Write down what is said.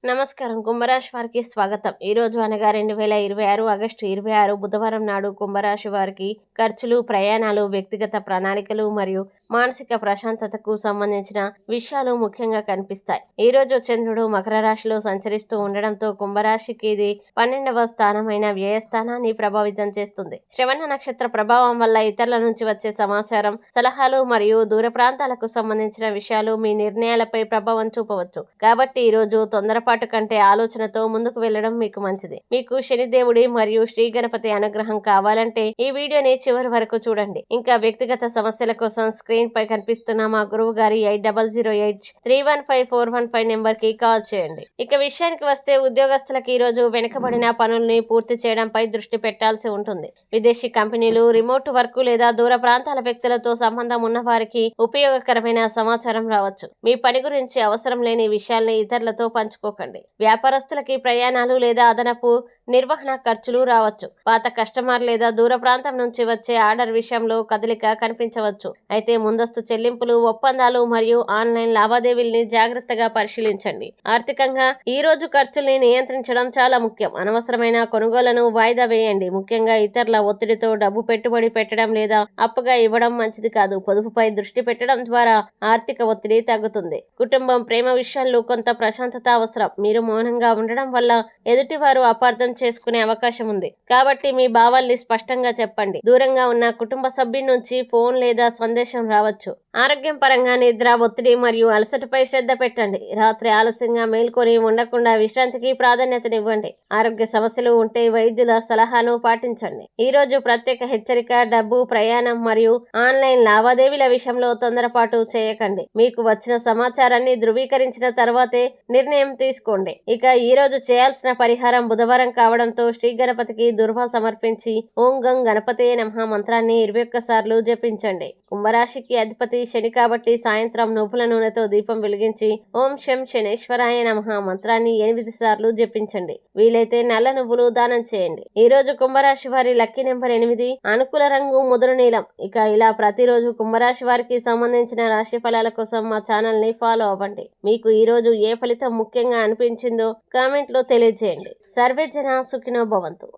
నమస్కారం. కుంభరాశి వారికి స్వాగతం. ఈ రోజు అనగా 2026 ఆగస్టు 26 బుధవారం నాడు కుంభరాశి వారికి ఖర్చులు, ప్రయాణాలు, వ్యక్తిగత ప్రణాళికలు మరియు మానసిక ప్రశాంతతకు సంబంధించిన విషయాలు ముఖ్యంగా కనిపిస్తాయి. ఈ రోజు చంద్రుడు మకర రాశిలో సంచరిస్తూ ఉండడంతో కుంభరాశికి ఇది 12వ స్థానమైన వ్యయస్థానాన్ని ప్రభావితం చేస్తుంది. శ్రవణ నక్షత్ర ప్రభావం వల్ల ఇతరుల నుంచి వచ్చే సమాచారం, సలహాలు మరియు దూర ప్రాంతాలకు సంబంధించిన విషయాలు మీ నిర్ణయాలపై ప్రభావం చూపవచ్చు. కాబట్టి ఈ రోజు తొందరపాటు కంటే ఆలోచనతో ముందుకు వెళ్లడం మీకు మంచిది. మీకు శనిదేవుడి మరియు శ్రీ గణపతి అనుగ్రహం కావాలంటే ఈ వీడియోని చివరి వరకు చూడండి. ఇంకా వ్యక్తిగత సమస్యల కోసం స్క్రీన్ పై కనిపిస్తున్న మా గురువు గారి 8008315415 నెంబర్ కి కాల్ చేయండి. ఇక విషయానికి వస్తే ఉద్యోగస్తులకు ఈ రోజు వెనుకబడిన పనుల్ని పూర్తి చేయడంపై దృష్టి పెట్టాల్సి ఉంటుంది. విదేశీ కంపెనీలు, రిమోట్ వర్క్ లేదా దూర ప్రాంతాల వ్యక్తులతో సంబంధం ఉన్న వారికి ఉపయోగకరమైన సమాచారం రావచ్చు. మీ పని గురించి అవసరం లేని విషయాల్ని ఇతరులతో పంచుకోకండి. వ్యాపారస్తులకి ప్రయాణాలు లేదా అదనపు నిర్వహణ ఖర్చులు రావచ్చు. పాత కస్టమర్ లేదా దూర ప్రాంతం నుంచి వచ్చే ఆర్డర్ విషయంలో కదలిక కనిపించవచ్చు. అయితే ముందస్తు చెల్లింపులు, ఒప్పందాలు మరియు ఆన్లైన్ లావాదేవీల్ని జాగ్రత్తగా పరిశీలించండి. ఆర్థికంగా ఈ రోజు ఖర్చుల్ని నియంత్రించడం చాలా ముఖ్యం. అనవసరమైన కొనుగోళ్లను వాయిదా వేయండి. ముఖ్యంగా ఇతరుల ఒత్తిడితో డబ్బు పెట్టుబడి పెట్టడం లేదా అప్పుగా ఇవ్వడం మంచిది కాదు. పొదుపుపై దృష్టి పెట్టడం ద్వారా ఆర్థిక ఒత్తిడి తగ్గుతుంది. కుటుంబం, ప్రేమ విషయాల్లో కొంత ప్రశాంతత అవసరం. మీరు మౌనంగా ఉండడం వల్ల ఎదుటివారు అపార్థం చేసుకునే అవకాశం ఉంది. కాబట్టి మీ భావాల్ని స్పష్టంగా చెప్పండి. దూరంగా ఉన్న కుటుంబ సభ్యుల నుంచి ఫోన్ లేదా సందేశం రావచ్చు. ఆరోగ్యం పరంగా నిద్ర, ఒత్తిడి మరియు అలసటపై శ్రద్ధ పెట్టండి. రాత్రి ఆలస్యంగా మేల్కొని ఉండకుండా విశ్రాంతికి ప్రాధాన్యతనివ్వండి. ఆరోగ్య సమస్యలు ఉంటే వైద్యుల సలహాను పాటించండి. ఈ రోజు ప్రత్యేక హెచ్చరిక: డబ్బు, ప్రయాణం మరియు ఆన్లైన్ లావాదేవీల విషయంలో తొందరపాటు చేయకండి. మీకు వచ్చిన సమాచారాన్ని ధృవీకరించిన తర్వాతే నిర్ణయం తీసుకోండి. ఇక ఈ రోజు చేయాల్సిన పరిహారం: బుధవారం కావడంతో శ్రీ గణపతికి దుర్వ సమర్పించి ఓం గం గణపతే నమః మంత్రాన్ని 21 సార్లు జపించండి. కుంభరాశికి అధిపతి శని కాబట్టి సాయంత్రం నువ్వుల నూనెతో దీపం వెలిగించి ఓం శం శనేశ్వరాయ నమః మంత్రాన్ని 8 సార్లు జపించండి. వీలైతే నల్ల నువ్వులు దానం చేయండి. ఈ రోజు కుంభరాశి వారి లక్కీ నెంబర్ 8, అనుకూల రంగు ముదురు నీలం. ఇక ఇలా ప్రతిరోజు కుంభరాశి వారికి సంబంధించిన రాశి ఫలాల కోసం మా ఛానల్ ని ఫాలో అవ్వండి. మీకు ఈ రోజు ఏ ఫలితం ముఖ్యంగా అనిపించిందో కామెంట్ లో తెలియజేయండి. సర్వే జన సుఖినో భవంతు.